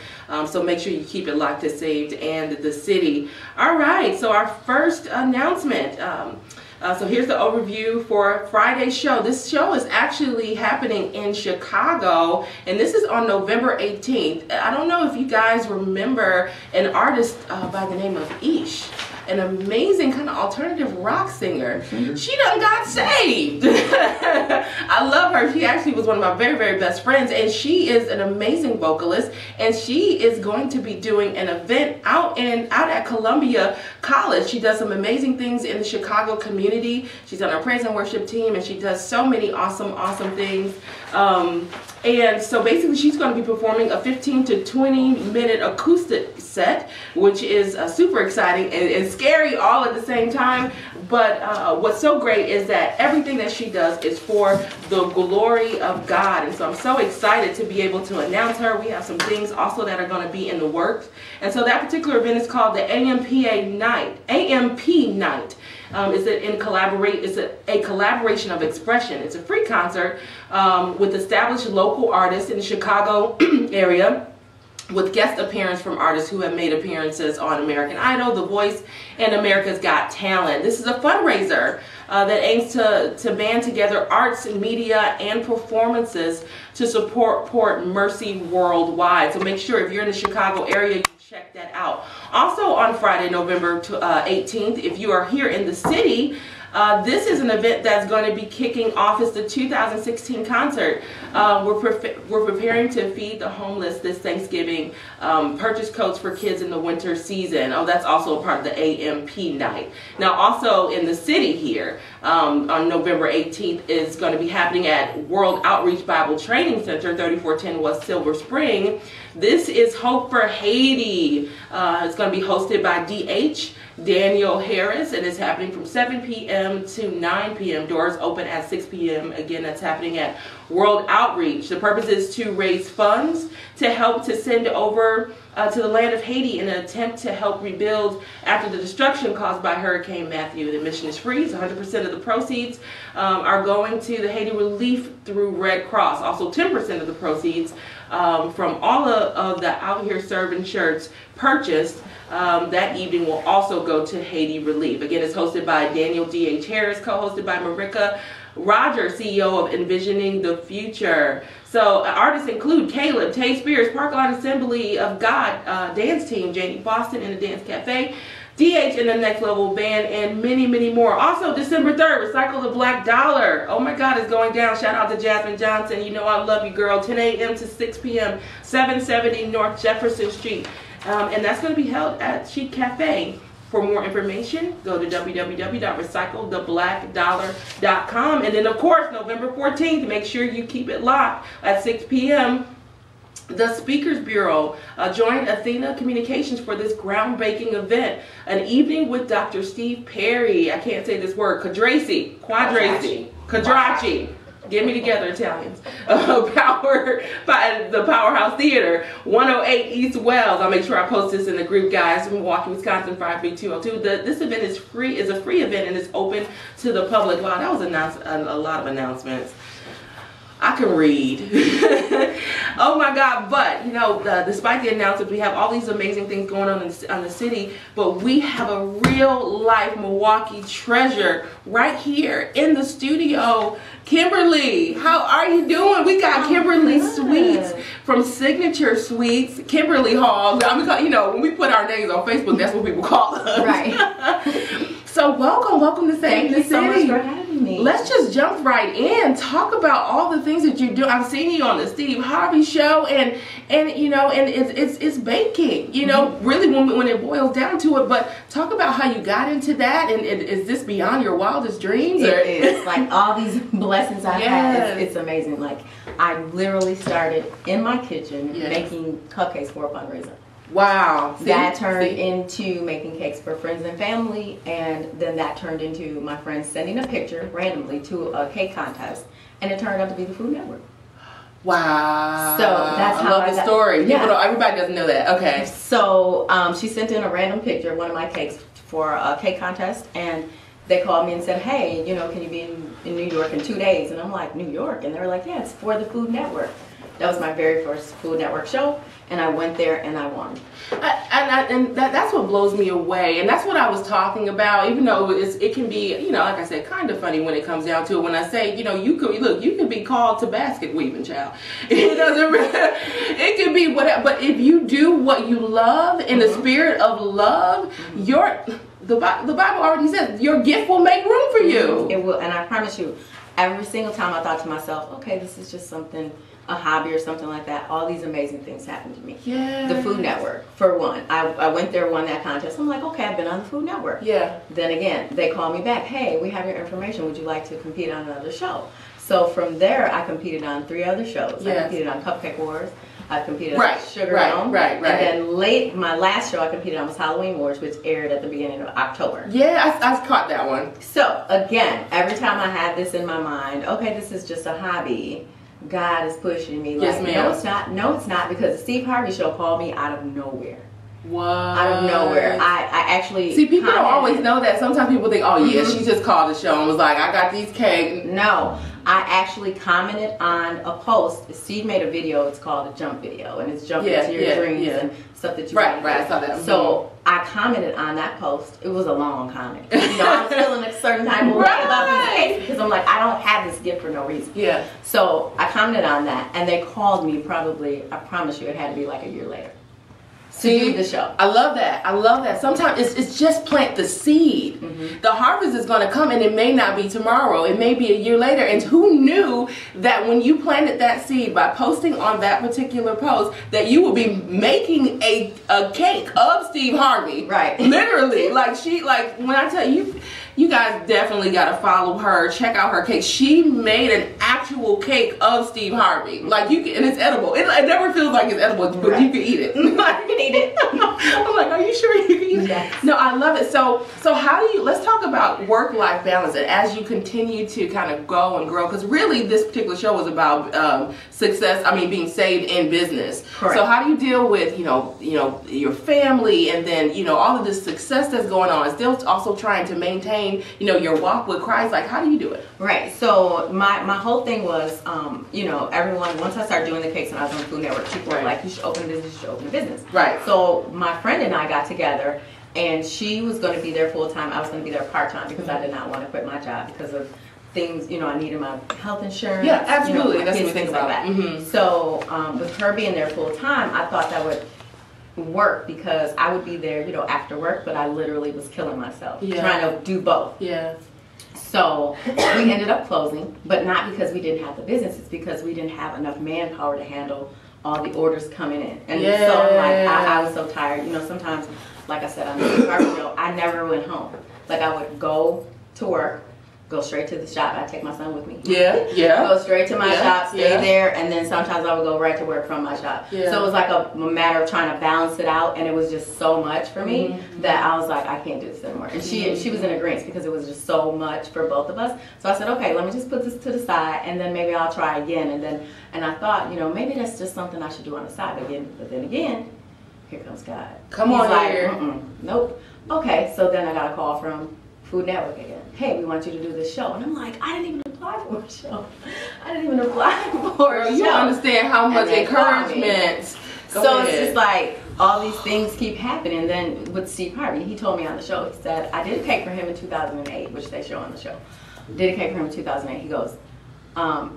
so make sure you keep it locked to Saved and the City. All right, so our first announcement. So here's the overview for Friday's show. This show is actually happening in Chicago, and this is on November 18th. I don't know if you guys remember an artist by the name of Ish. an amazing kind of alternative rock singer. She done got saved. I love her. She actually was one of my very, very best friends, and she is an amazing vocalist, and she is going to be doing an event out at Columbia College. She does some amazing things in the Chicago community. She's on our praise and worship team, and she does so many awesome things. And so basically she's going to be performing a 15 to 20 minute acoustic set, which is super exciting and scary all at the same time. But what's so great is that everything that she does is for the glory of God. And so I'm so excited to be able to announce her. We have some things also that are going to be in the works. And so that particular event is called the AMP Night. It's a collaboration of expression. It's a free concert with established local artists in the Chicago area, with guest appearance from artists who have made appearances on American Idol, The Voice, and America's Got Talent. This is a fundraiser that aims to band together arts, media, and performances to support Mercy worldwide. So make sure if you're in the Chicago area, you check that out. Also on Friday, November 18th, if you are here in the city, this is an event that's going to be kicking off. It's the 2016 concert. We're preparing to feed the homeless this Thanksgiving, purchase coats for kids in the winter season. Oh, that's also a part of the AMP night. Now, also in the city here, on November 18th is going to be happening at World Outreach Bible Training Center, 3410 West Silver Spring. This is Hope for Haiti. It's going to be hosted by DH Daniel Harris, and it's happening from 7 p.m. to 9 p.m. Doors open at 6 p.m. Again, that's happening at World Outreach. The purpose is to raise funds to help to send over to the land of Haiti in an attempt to help rebuild after the destruction caused by Hurricane Matthew. The mission is free. 100% of the proceeds are going to the Haiti Relief through Red Cross. Also 10% of the proceeds from all of the Out Here Serving shirts purchased that evening will also go to Haiti Relief. Again, it's hosted by Daniel D.H. Harris, co-hosted by Marika Roger, CEO of Envisioning the Future. So artists include Caleb, Tay Spears, Parkline Assembly of God dance team, Janie Boston and the Dance Cafe, DH and the Next Level Band, and many more. Also, December 3rd, Recycle the Black Dollar. Oh my God, it's going down. Shout out to Jasmine Johnson. You know I love you, girl. 10 a.m. to 6 p.m., 770 North Jefferson Street. And that's going to be held at Chic Cafe. For more information, go to www.recycletheblackdollar.com. And then, of course, November 14th, make sure you keep it locked at 6 p.m. The Speakers Bureau joined Athena Communications for this groundbreaking event, an evening with Dr. Steve Perry. I can't say this word. Quadraci. Get me together, Italians. Powered by the Powerhouse Theater, 108 East Wells. I'll make sure I post this in the group, guys. Milwaukee, Wisconsin, 53202. This event is free. It's a free event and it's open to the public. Wow, that was a lot of announcements. I can read. Oh my God. But, you know, despite the announcements, we have all these amazing things going on in the city, but we have a real life Milwaukee treasure right here in the studio. Kimberly, how are you doing? We got Kimberly Sweets from Signature Sweets, Kimberly Hall. You know, when we put our names on Facebook, that's what people call us. Right. So welcome to Save the City. Thank you so much for having me. Let's just jump right in. Talk about all the things that you do. I've seen you on the Steve Harvey show, and you know, and it's baking. You know, really when it boils down to it. But talk about how you got into that, and is this beyond your wildest dreams? It is. Like all these blessings I've had. It's amazing. Like I literally started in my kitchen making cupcakes for a fundraiser. Wow. That turned into making cakes for friends and family, and then that turned into my friends sending a picture randomly to a cake contest, and it turned out to be the Food Network. Wow. So that's how I love the story. Everybody doesn't know that. Okay. So she sent in a random picture of one of my cakes for a cake contest, and they called me and said, hey, you know, can you be in New York in 2 days? And I'm like, New York? And they were like, yeah, it's for the Food Network. That was my very first Food Network show, and I went there and I won. And that's what blows me away, and that's what I was talking about. Even though it can be, you know, like I said, kind of funny when it comes down to it. When I say, you know, you could be called to basket weaving, child. It can be whatever. But if you do what you love in the spirit of love, the Bible already says your gift will make room for you. It will, and I promise you, every single time I thought to myself, okay, this is just something, a hobby or something like that, all these amazing things happened to me. Yeah. The Food Network, for one. I went there, won that contest. I'm like, okay, I've been on the Food Network. Yeah. Then again, they call me back. Hey, we have your information. Would you like to compete on another show? So from there, I competed on 3 other shows. Yes. I competed on Cupcake Wars. I competed Right, on Sugar right, Dome. right. And then my last show I competed on was Halloween Wars, which aired at the beginning of October. Yeah, I caught that one. So again, every time I had this in my mind, okay, this is just a hobby. God is pushing me. Yes, like, ma'am. no, it's not. No, it's not, because the Steve Harvey Show called me out of nowhere. What? Out of nowhere. I actually see, people don't commented. always know that. Sometimes people think, oh yeah, she just called the show and was like, I got these cakes. No, I actually commented on a post. Steve made a video. It's called a jump video, and it's jumping into your dreams and stuff that you Right, want. right. I saw that. So I commented on that post. It was a long comment. You know, I'm feeling a certain type of way about these cakes because I'm like, I don't have this gift for no reason. Yeah. So I commented on that, and they called me probably, I promise you, it had to be like a year later. To do the show. I love that. I love that. Sometimes it's just plant the seed. The harvest is going to come, and it may not be tomorrow. It may be a year later. And who knew that when you planted that seed by posting on that particular post that you will be making a cake of Steve Harvey? Right. Literally. Like when I tell you, you guys definitely got to follow her. Check out her cake. She made an actual cake of Steve Harvey. Like you can, and it's edible. It never feels like it's edible, but you can eat it. You can eat it. I'm like, are you sure you can eat it? Yes. No, I love it. So how do you, let's talk about work-life balance, and as you continue to kind of go and grow, because really this particular show was about success, being saved in business. Correct. So how do you deal with, your family, and then, all of this success that's going on, still also trying to maintain, your walk with Christ? Like, how do you do it? Right. So my whole thing was, everyone, once I started doing the cakes and I was on the Food Network, people were like, you should open a business, you should open a business. Right. So my friend and I got together, and she was going to be there full time. I was going to be there part time because I did not want to quit my job because of things, I needed my health insurance. Yeah, absolutely. My That's kids, what we think things like about. that. Mm-hmm. So with her being there full time, I thought that would work because I would be there, after work, but I literally was killing myself trying to do both. Yeah. So we ended up closing, but not because we didn't have the business. It's because we didn't have enough manpower to handle all the orders coming in. And so I was so tired. Sometimes, like I said on the show, I never went home. Like I would go to work, go straight to the shop. I'd take my son with me. Yeah. Go straight to my shop, stay there, and then sometimes I would go right to work from my shop. Yeah. So it was like a matter of trying to balance it out, and it was just so much for me that I was like, I can't do this anymore. And she was in agreement because it was just so much for both of us. So I said, okay, let me just put this to the side, and then maybe I'll try again. And I thought, maybe that's just something I should do on the side again. But then again, here comes God. Come He's on like, here. Nope. Okay, so then I got a call from Food Network again. Hey, we want you to do this show. And I'm like, I didn't even apply for a show. I didn't even apply for a show. You don't understand how much they called me. encouragement. So it's just like all these things keep happening. And then with Steve Harvey, he told me on the show, he said, I did a cake for him in 2008, which they show on the show. Did a cake for him in 2008. He goes,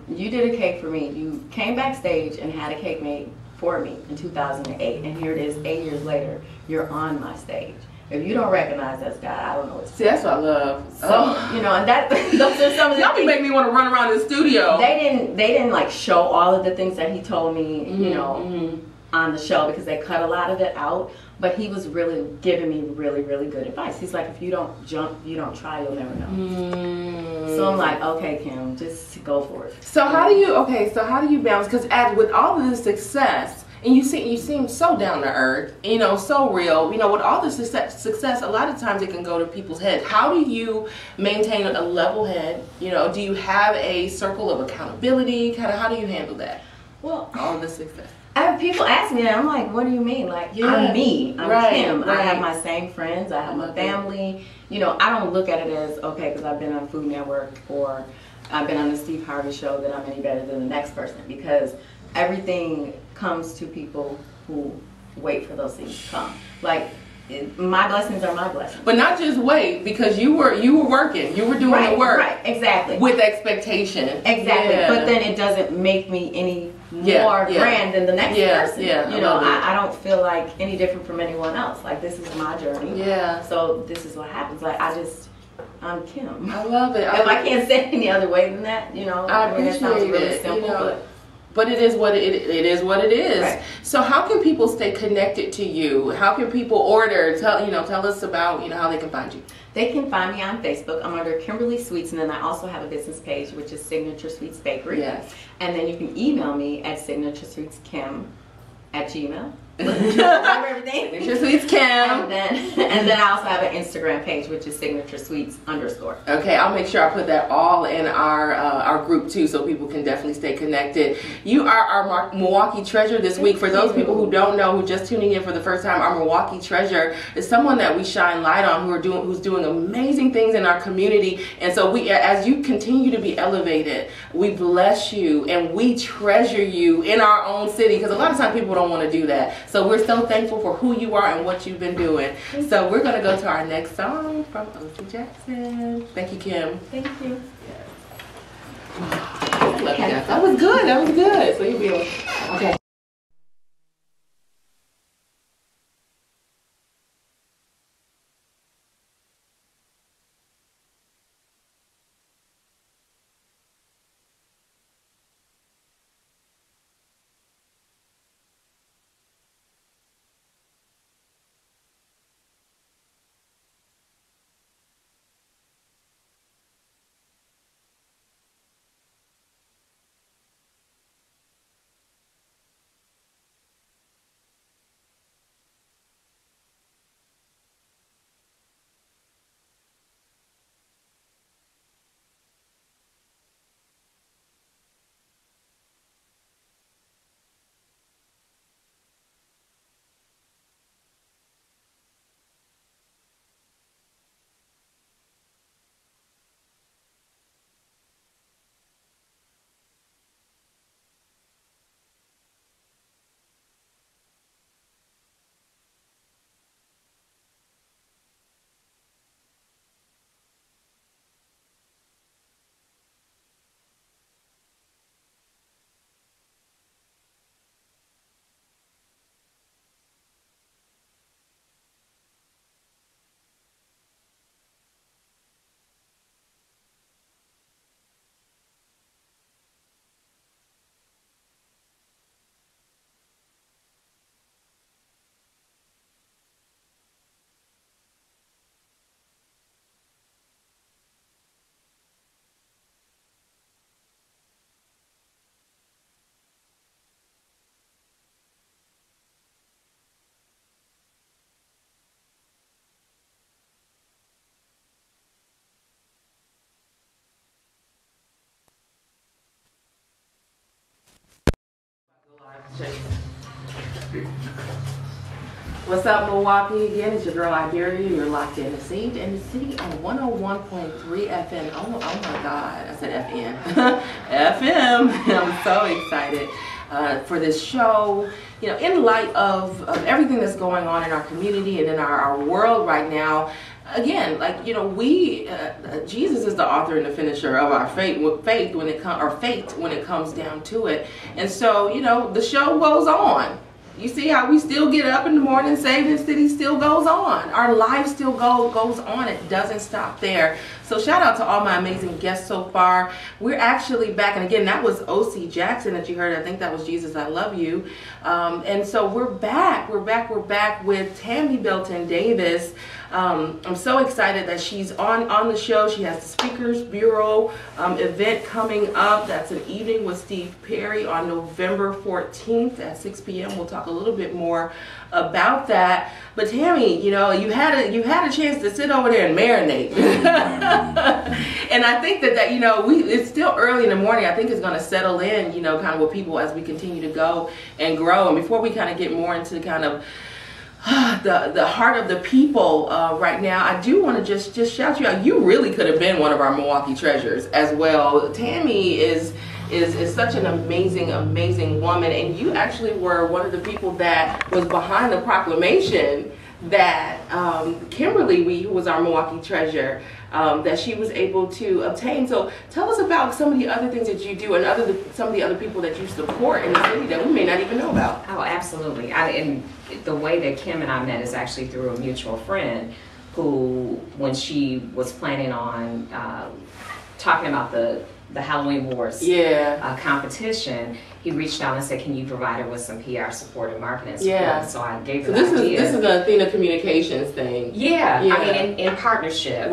you did a cake for me. You came backstage and had a cake made for me in 2008. And here it is 8 years later. You're on my stage. If you don't recognize that's God, I don't know what to say. See, that's what I love. So, and that those are some of the Y'all be making me want to run around the studio. They didn't like show all of the things that he told me, on the show because they cut a lot of it out. But he was really giving me really, really good advice. He's like, if you don't jump, you don't try, you'll never know. So I'm like, okay, Kim, just go for it. So how do you balance? Because with all of this success, and you seem so down to earth, so real. With all this success, a lot of times it can go to people's heads. How do you maintain a level head? Do you have a circle of accountability? Kind of, how do you handle that? Well, all of this success. People ask me that. I'm like, what do you mean? Like, I'm me. I'm Kim. I have my same friends. I have my family. I don't look at it as, okay, because I've been on Food Network or I've been on the Steve Harvey show that I'm any better than the next person, because everything comes to people who wait for those things to come. Like, my blessings are my blessings. But not just wait, because you were working. You were doing the work. Right, exactly. With expectation. Exactly. Yeah. But then it doesn't make me any more grand than the next person. Yeah, you know, I don't feel like any different from anyone else. Like, this is my journey. Yeah. So this is what happens. Like, I'm Kim. I love it. If I can't say it any other way than that, you know, I mean, it sounds appreciate really it. simple, You know, but it is what it is. What it is. Right. So how can people stay connected to you? How can people order? Tell us about how they can find you. They can find me on Facebook. I'm under Kimberly Sweets, and then I also have a business page, which is Signature Sweets Bakery. Yes. And then you can email me at signaturesweetskim@gmail.com. Remember everything? Signature Sweets Kim. And then I also have an Instagram page, which is Signature Sweets _. Okay, I'll make sure I put that all in our group too, so people can definitely stay connected. You are our Milwaukee treasure this week. For those people who don't know, who just tuning in for the first time, our Milwaukee treasure is someone that we shine light on, who's doing amazing things in our community. And so as you continue to be elevated, we bless you and we treasure you in our own city, because a lot of times people don't want to do that. So we're so thankful for who you are and what you've been doing. So we're going to go to our next song from O.C. Jackson. Thank you, Kim. Thank you. I love that. That was good. That was good. So you'll be able. Okay. What's up, Milwaukee? Again, it's your girl Iberia. You're locked in the Saved in the City on 101.3 FM. Oh my God, I said FN. FM. I'm so excited for this show. In light of everything that's going on in our community and in our world right now. Again, Jesus is the author and the finisher of our faith when it comes down to it. And so, the show goes on. You see how we still get up in the morning, Saved in the City still goes on. Our life still goes on. It doesn't stop there. So shout out to all my amazing guests so far. We're actually back, and again, that was O.C. Jackson that you heard. I think that was Jesus, I Love You. And so we're back. We're back with Tammy Belton Davis. I'm so excited that she's on the show. She has the Speakers Bureau event coming up. That's an evening with Steve Perry on November 14th at 6 p.m. We'll talk a little bit more about that. But Tammy, you had a chance to sit over there and marinate. And I think that it's still early in the morning. I think it's going to settle in, kind of with people as we continue to go and grow. And before we kind of get more into kind of the heart of the people right now, I do want to just shout you out. You really could have been one of our Milwaukee treasures as well. Tammy is such an amazing woman, and you actually were one of the people that was behind the proclamation that Kimberly, who was our Milwaukee treasure, that she was able to obtain. So tell us about some of the other things that you do and some of the other people that you support in the city that we may not even know about. Oh, absolutely. And the way that Kim and I met is actually through a mutual friend who, when she was planning on talking about the Halloween Wars competition, he reached out and said, can you provide her with some PR support and marketing support? Yeah. So I gave her this the idea. This is the Athena Communications thing. Yeah. I mean, in partnership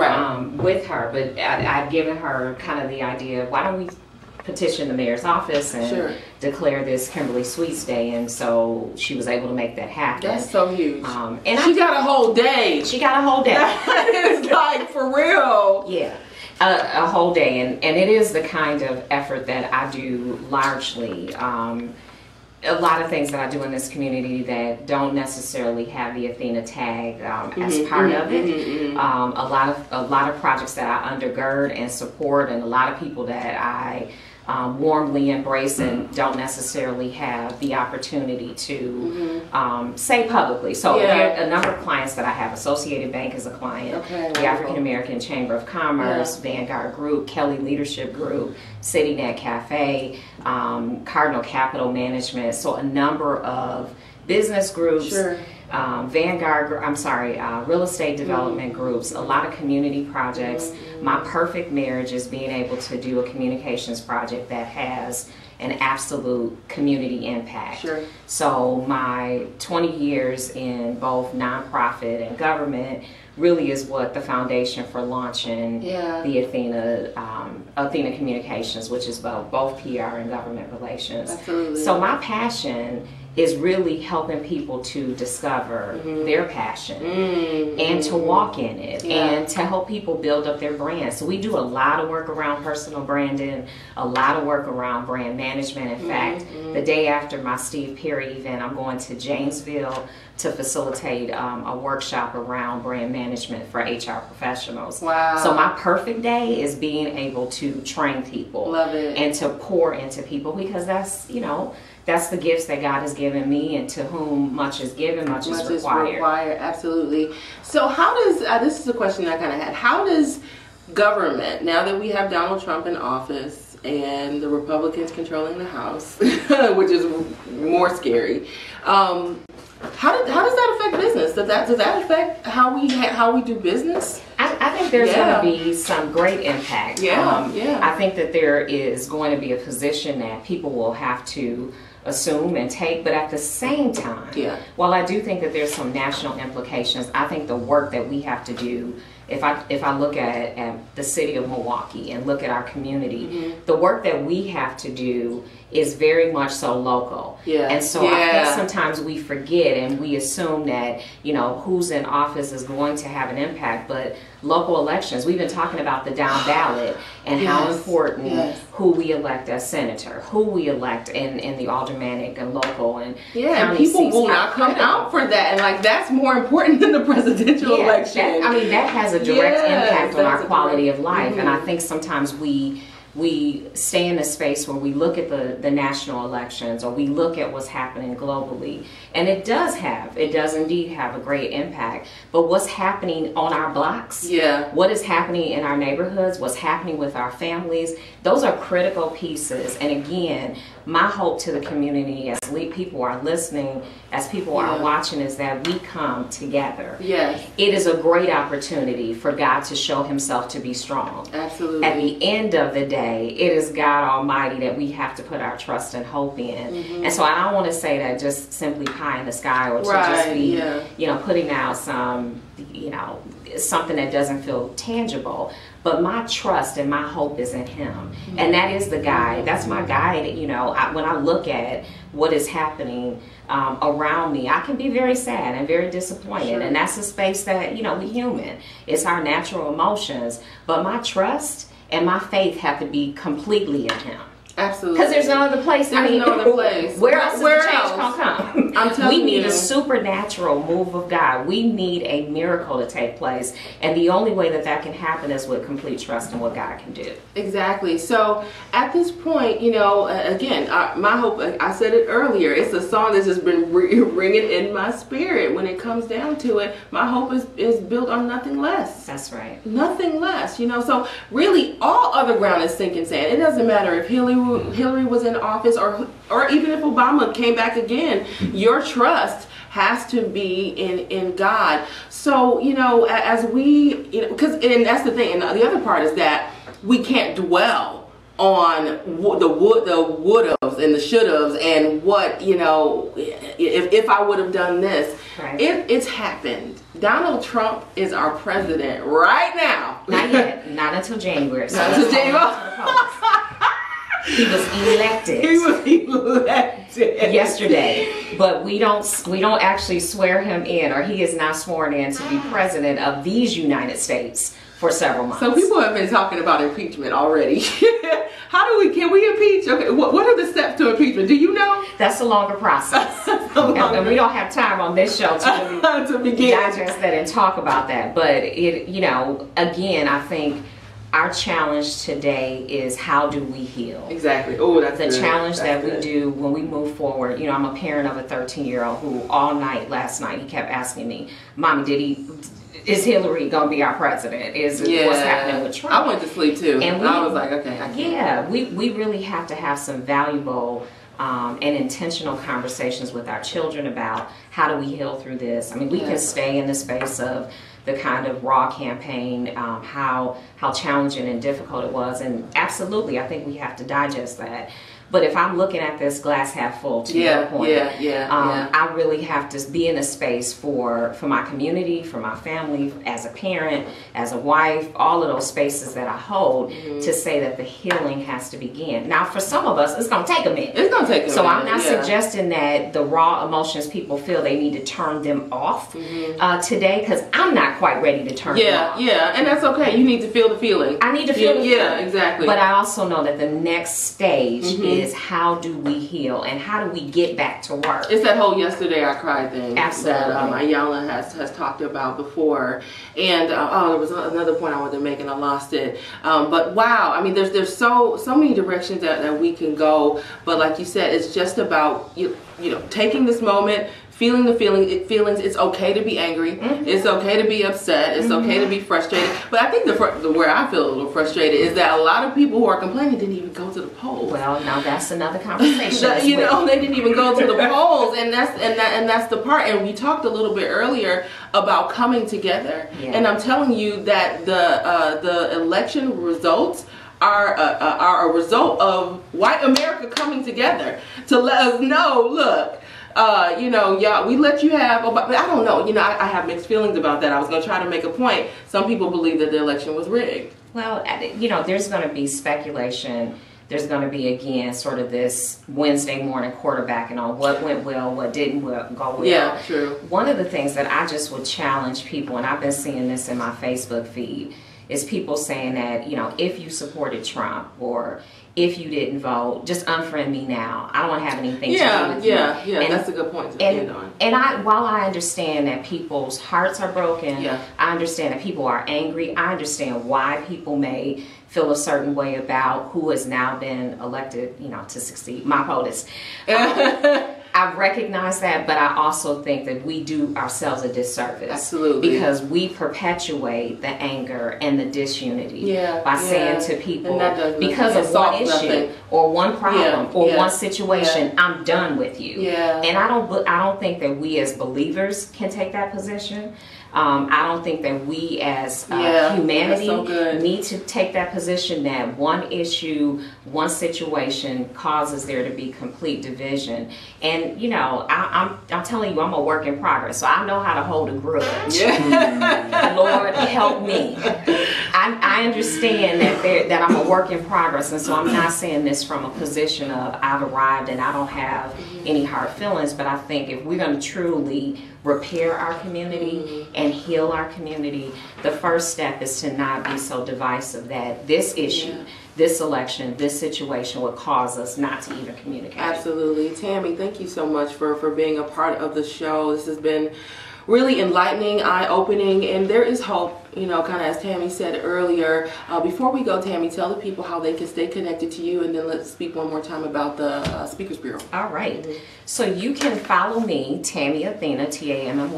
with her, but I'd given her kind of the idea, why don't we petition the mayor's office and declare this Kimberly Sweets Day, and so she was able to make that happen. That's so huge. And she got a whole day. She got a whole day. It's like, for real. Yeah. A whole day, and it is the kind of effort that I do largely. A lot of things that I do in this community that don't necessarily have the Athena tag as part of it. A lot of projects that I undergird and support, and a lot of people that I warmly embrace and don't necessarily have the opportunity to say publicly. So there are a number of clients that I have. Associated Bank is a client, the African American Chamber of Commerce, Vanguard Group, Kelly Leadership Group, CityNet Cafe, Cardinal Capital Management. So a number of business groups, real estate development groups, a lot of community projects. My perfect marriage is being able to do a communications project that has an absolute community impact. So my 20 years in both nonprofit and government really is what the foundation for launching the Athena Communications, which is about both PR and government relations. Absolutely. So my passion is really helping people to discover their passion and to walk in it and to help people build up their brand. So we do a lot of work around personal branding, a lot of work around brand management. In fact, the day after my Steve Perry event, I'm going to Janesville to facilitate a workshop around brand management for HR professionals. Wow. So my perfect day is being able to train people. Love it. And to pour into people, because that's, that's the gifts that God has given me, and to whom much is given, much is required. Absolutely. So how does, this is a question I kind of had, how does government, now that we have Donald Trump in office and the Republicans controlling the House, which is more scary, how does that affect business? Does that affect how we do business? I think there's going to be some great impact. I think that there is going to be a position that people will have to assume and take, but at the same time, while I do think that there's some national implications, I think the work that we have to do, if I look at the city of Milwaukee and look at our community, the work that we have to do is very much so local. And so I think sometimes we forget and we assume that, who's in office is going to have an impact, but local elections, we've been talking about the down ballot and how important who we elect as senator, who we elect in the aldermanic and local and county people seats will not come out for that, and that's more important than the presidential election. That has a direct impact on our quality of life, and I think sometimes we stay in a space where we look at the national elections, or we look at what's happening globally, and it does indeed have a great impact. But what's happening on our blocks, what is happening in our neighborhoods, what's happening with our families, those are critical pieces. And again, my hope to the community, as people are listening, as people are watching, is that we come together. It is a great opportunity for God to show himself to be strong. Absolutely. At the end of the day, it is God Almighty that we have to put our trust and hope in. And so I don't want to say that just simply pie in the sky, or to just be, putting out some, something that doesn't feel tangible. But my trust and my hope is in him. And that is the guide. That's my guide. When I look at what is happening around me, I can be very sad and very disappointed. And that's a space that, we human. It's our natural emotions. But my trust and my faith have to be completely in him. Absolutely. Because there's no other place. There's no other place. Where else is the change else? gonna come? I'm telling we need you. a supernatural move of God. We need a miracle to take place, and the only way that that can happen is with complete trust in what God can do. Exactly. So at this point, you know, again, my hope, I said it earlier, it's a song that's just been ringing in my spirit. When it comes down to it, my hope is built on nothing less. That's right. Nothing less, you know. So really, all other ground is sinking sand. It doesn't matter if Hillary was in office or even if Obama came back again. Your trust has to be in God. So, you know, as we, you know, and that's the thing. And the other part is that we can't dwell on the would-haves and the should-haves and what, you know, if I would have done this. Right. It's happened. Donald Trump is our president right now. Not yet. Not until January. So Not until January. He was elected. He was elected yesterday, but we don't actually swear him in, or he is not sworn in to be president of these United States for several months. So people have been talking about impeachment already. Can we impeach? Okay, what are the steps to impeachment? Do you know? That's a longer process. And we don't have time on this show to really to begin digest that and talk about that. But it, you know, again, I think our challenge today is how do we heal? Exactly. Oh, that's the good. challenge That's that good. we do when we move forward. You know, I'm a parent of a 13-year-old who all night last night he kept asking me, "Mommy, is Hillary gonna be our president? What's happening with Trump?" I went to sleep too, and I was like, okay, I can't. Yeah, we really have to have some valuable and intentional conversations with our children about how do we heal through this. I mean, we can stay in the space of the kind of raw campaign, how challenging and difficult it was, and absolutely, I think we have to digest that. But if I'm looking at this glass half full, to your point, I really have to be in a space for my community, for my family, as a parent, as a wife, all of those spaces that I hold to say that the healing has to begin. Now, for some of us, it's going to take a minute. It's going to take a minute. So I'm not suggesting that the raw emotions people feel, they need to turn them off today, because I'm not quite ready to turn them off. Yeah, and that's okay. You need to feel the feeling. I need to feel the feeling. Yeah, exactly. But I also know that the next stage is how do we heal and how do we get back to work? It's that whole yesterday I cried thing. Absolutely. That Ayala has talked about before. And there was another point I wanted to make and I lost it. But wow, I mean, there's so many directions that we can go. But like you said, it's just about you know, taking this moment, feeling the feelings. It's okay to be angry. It's okay to be upset. It's okay to be frustrated. But I think the where I feel a little frustrated is that a lot of people who are complaining didn't even go to the polls. Well, now that's another conversation. You know, they didn't even go to the polls, and that's the part. And we talked a little bit earlier about coming together. Yeah. And I'm telling you that the election results are a result of white America coming together to let us know, look, you know, y'all, we let you have, but I don't know, you know, I have mixed feelings about that. I was going to try to make a point. Some people believe that the election was rigged. Well, you know, there's going to be speculation. There's going to be, again, sort of this Wednesday morning quarterbacking on what went well, what didn't go well. Yeah, true. One of the things that I just would challenge people, and I've been seeing this in my Facebook feed, is people saying that, you know, if you supported Trump or if you didn't vote, just unfriend me now. I don't want to have anything to do with you. Yeah, and that's a good point to end on. And while I understand that people's hearts are broken, I understand that people are angry, I understand why people may feel a certain way about who has now been elected, you know, to succeed. My POTUS. I recognize that, but I also think that we do ourselves a disservice. Absolutely. Because we perpetuate the anger and the disunity by saying to people, because of one issue or one problem or one situation, I'm done with you. And I don't think that we as believers can take that position. I don't think that we as humanity need to take that position that one issue, one situation causes there to be complete division. And, you know, I'm telling you, I'm a work in progress, so I know how to hold a grudge. Lord, help me. I I understand that I'm a work in progress, and so I'm not saying this from a position of I've arrived and I don't have any hard feelings, but I think if we're going to truly repair our community and heal our community, the first step is to not be so divisive that this issue, this election, this situation would cause us not to even communicate. Absolutely. Tammy, thank you so much for being a part of the show. This has been really enlightening, eye-opening, and there is hope, you know, kind of as Tammy said earlier. Before we go, Tammy, tell the people how they can stay connected to you, and then let's speak one more time about the Speakers Bureau. All right. So you can follow me, Tammy Athena, TammyAthena,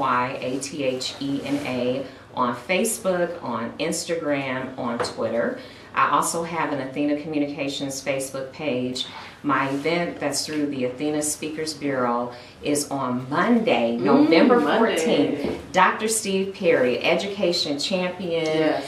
on Facebook, on Instagram, on Twitter. I also have an Athena Communications Facebook page. My event that's through the Athena Speakers Bureau is on Monday, November 14th. Dr. Steve Perry, education champion,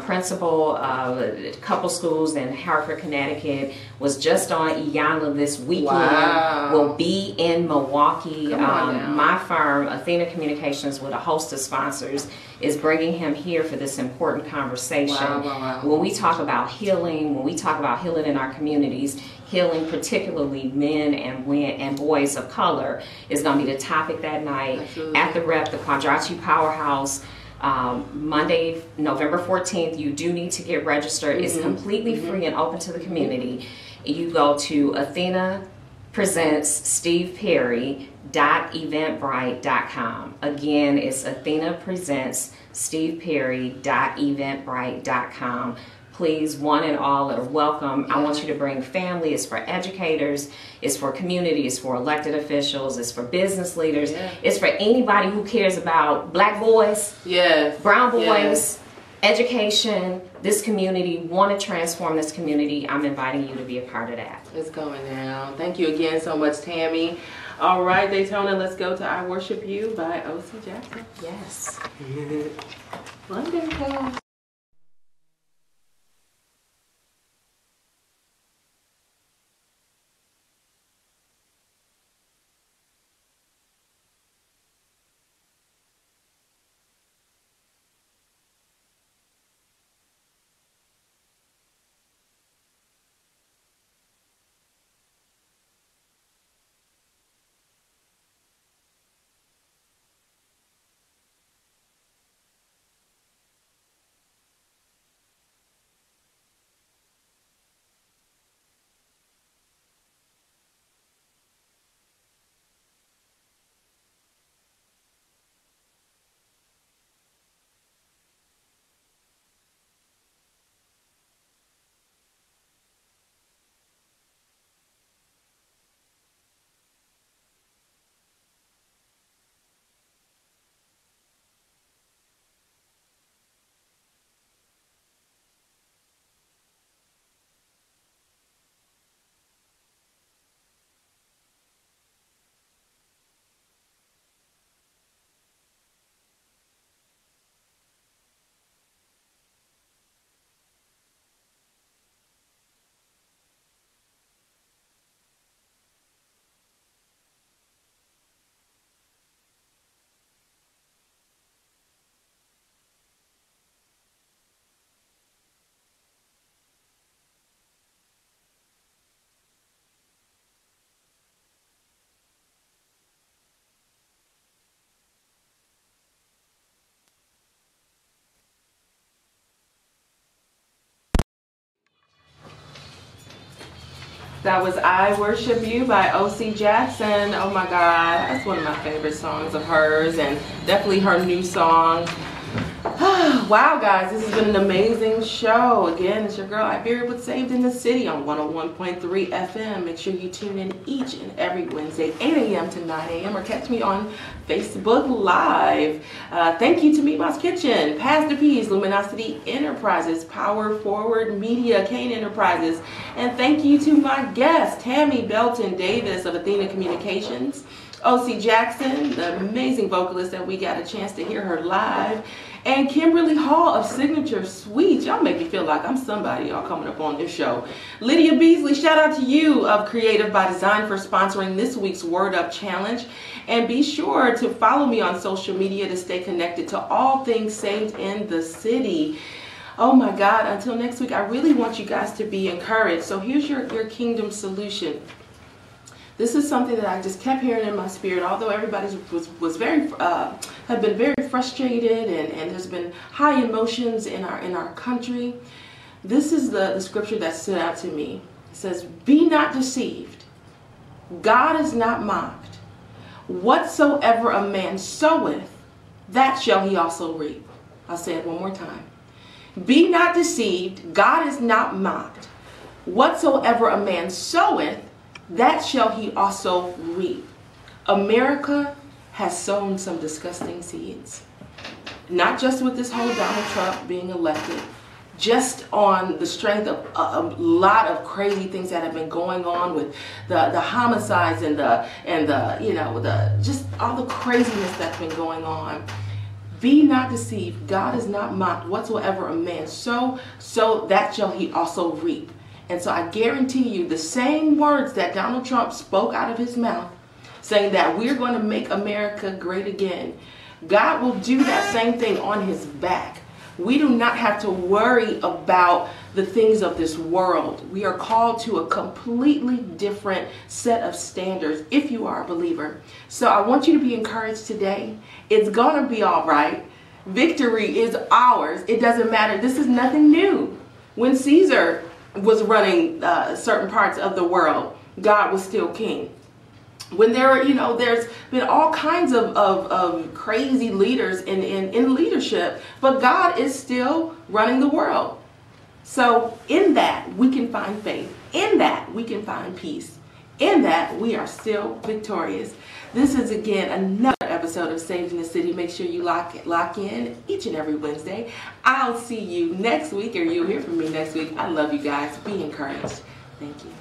principal of a couple schools in Hartford, Connecticut, was just on Iyanla this weekend, will be in Milwaukee. My firm, Athena Communications, with a host of sponsors, is bringing him here for this important conversation. When we talk about healing, when we talk about healing in our communities, healing particularly men and boys of color is going to be the topic that night. At the Rep, the Quadrati Powerhouse. Monday, November 14th, you do need to get registered. It's completely free and open to the community. You go to AthenaPresentsStevePerry.eventbrite.com. Again, it's AthenaPresentsStevePerry.eventbrite.com. Please, one and all are welcome. I want you to bring family. It's for educators, it's for community, it's for elected officials, it's for business leaders, it's for anybody who cares about black boys, brown boys, education, this community, want to transform this community. I'm inviting you to be a part of that. It's going down. Thank you again so much, Tammy. All right, Daytona, let's go to I Worship You by O.C. Jackson. Yes. Wonderful. That was I Worship You by O.C. Jackson. Oh my God, that's one of my favorite songs of hers, and definitely her new song. Wow, guys, this has been an amazing show. Again, it's your girl Iberia with Saved in the City on 101.3 FM. Make sure you tune in each and every Wednesday, 8 a.m. to 9 a.m. or catch me on Facebook Live. Thank you to Meat Mouse Kitchen, Pastor P's, Luminosity Enterprises, Power Forward Media, Kane Enterprises. And thank you to my guest, Tammy Belton Davis of Athena Communications, O.C. Jackson, the amazing vocalist that we got a chance to hear her live, and Kimberly Hall of Signature Sweets. Y'all make me feel like I'm somebody, y'all, coming up on this show. Lydia Beasley, shout out to you of Creative by Design for sponsoring this week's Word Up Challenge. And be sure to follow me on social media to stay connected to all things Saved in the City. Oh my God, until next week, I really want you guys to be encouraged. So here's your kingdom solution. This is something that I just kept hearing in my spirit, although everybody was very, have been very frustrated, and there's been high emotions in our country. This is the scripture that stood out to me. It says, "Be not deceived. God is not mocked. Whatsoever a man soweth, that shall he also reap." I'll say it one more time. Be not deceived. God is not mocked. Whatsoever a man soweth, that shall he also reap. America has sown some disgusting seeds. Not just with this whole Donald Trump being elected, just on the strength of a lot of crazy things that have been going on with the homicides and the just all the craziness that's been going on. Be not deceived. God is not mocked. Whatsoever a man sow, that shall he also reap. And so I guarantee you, the same words that Donald Trump spoke out of his mouth, saying that we're going to make America great again, God will do that same thing on his back. We do not have to worry about the things of this world. We are called to a completely different set of standards if you are a believer. So I want you to be encouraged today. It's going to be all right. Victory is ours. It doesn't matter. This is nothing new. When Caesar was running certain parts of the world, God was still king. When there's been all kinds of crazy leaders in leadership, but God is still running the world. So in that, we can find faith. In that, we can find peace. In that, we are still victorious. This is, again, another episode of Saved in the City. Make sure you lock in each and every Wednesday. I'll see you next week, or you'll hear from me next week. I love you guys. Be encouraged. Thank you.